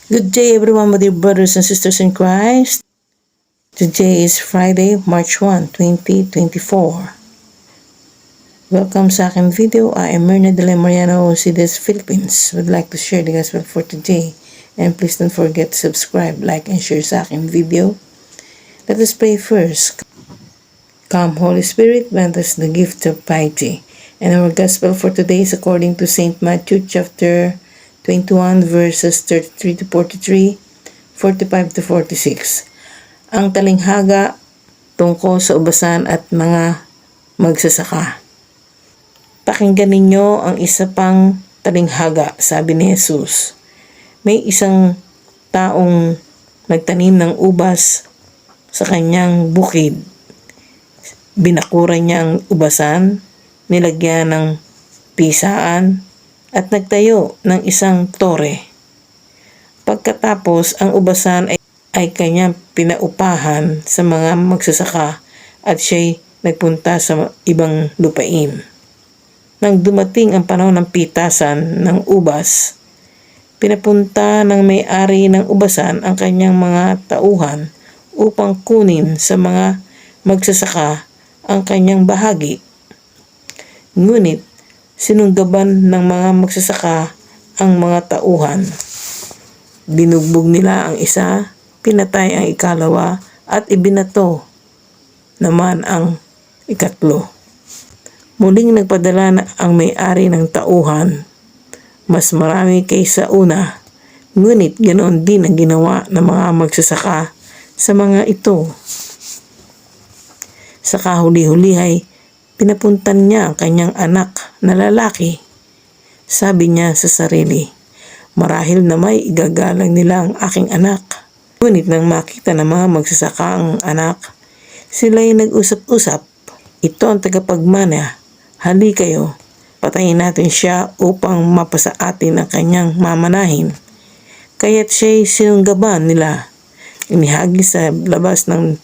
Good day everyone, my dear brothers and sisters in Christ. Today is Friday, March 1, 2024. Welcome sa aking video. I am Myrna de la Mariano, Ocides, Philippines. Would like to share the gospel for today. And please don't forget to subscribe, like, and share sa aking video. Let us pray first. Come, Holy Spirit, grant us the gift of piety. And our gospel for today is according to St. Matthew chapter 21 verses 33 to 43, 45 to 46. Ang talinghaga tungkol sa ubasan at mga magsasaka. Pakinggan ninyo ang isa pang talinghaga, sabi ni Jesus. May isang taong nagtanim ng ubas sa kanyang bukid. Binakuran niya ang ubasan, nilagyan ng pisaan, at nagtayo ng isang tore. Pagkatapos, ang ubasan ay kanyang pinaupahan sa mga magsasaka at siya'y nagpunta sa ibang lupain. Nang dumating ang panahon ng pitasan ng ubas, pinapunta ng may-ari ng ubasan ang kanyang mga tauhan upang kunin sa mga magsasaka ang kanyang bahagi. Ngunit, sinunggaban ng mga magsasaka ang mga tauhan. Binugbog nila ang isa, pinatay ang ikalawa, at ibinato naman ang ikatlo. Muling nagpadala ang may-ari ng tauhan, mas marami kaysa una, ngunit ganoon din ang ginawa ng mga magsasaka sa mga ito. Sa kahuli-huli ay pinapuntan niya ang kanyang anak na lalaki. Sabi niya sa sarili, marahil na may igagalang nila ang aking anak. Ngunit nang makita ng mga magsasaka ang anak, sila'y nag-usap-usap. Ito ang tagapagmana. Hali kayo, patayin natin siya upang mapasa atin ang kanyang mamanahin. Kaya't siya'y sinunggaban nila. Inihagis sa labas ng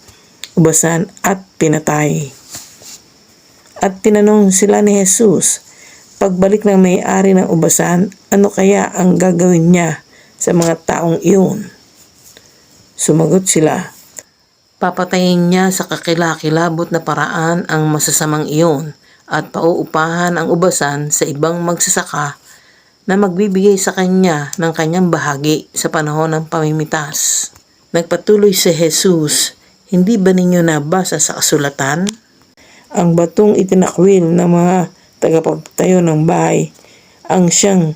ubasan at pinatay. At tinanong sila ni Jesus, pagbalik ng may-ari ng ubasan, ano kaya ang gagawin niya sa mga taong iyon? Sumagot sila, papatayin niya sa kakilakilabot na paraan ang masasamang iyon at pauupahan ang ubasan sa ibang magsasaka na magbibigay sa kanya ng kanyang bahagi sa panahon ng pamimitas. Nagpatuloy si Jesus, hindi ba ninyo nabasa sa kasulatan? Ang batong itinakwil ng mga tagapagtayo ng bahay ang siyang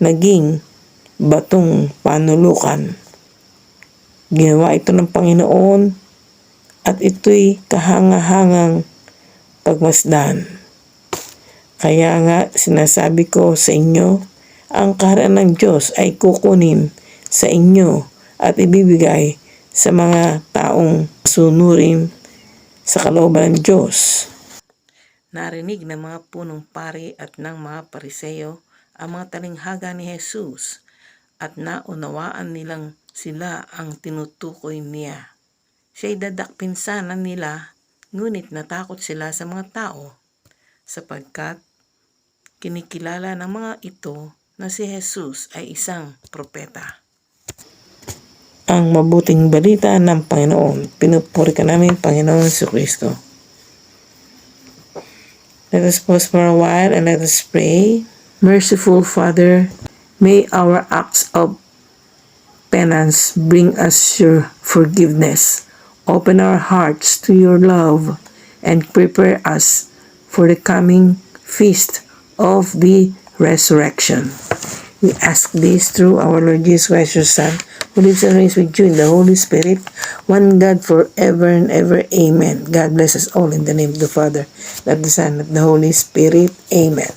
naging batong panulukan. Ginawa ito ng Panginoon at ito'y kahangahangang pagmasdan. Kaya nga sinasabi ko sa inyo, ang kaharian ng Diyos ay kukunin sa inyo at ibibigay sa mga taong sunurin sa kalooban ng Diyos. Narinig ng mga punong pari at ng mga pariseyo ang mga talinghaga ni Jesus at naunawaan nilang sila ang tinutukoy niya. Siya'y dadakpinsanan nila, ngunit natakot sila sa mga tao sapagkat kinikilala ng mga ito na si Jesus ay isang propeta. Ang mabuting balita ng Panginoon. Pinupuri ka namin, Panginoon Jesucristo. Let us pause for a while and let us pray. Merciful Father, may our acts of penance bring us your forgiveness. Open our hearts to your love and prepare us for the coming feast of the resurrection. We ask this through our Lord Jesus Christ, your Son, who lives and reigns with you in the Holy Spirit, one God forever and ever. Amen. God bless us all in the name of the Father, of the Son, of the Holy Spirit. Amen.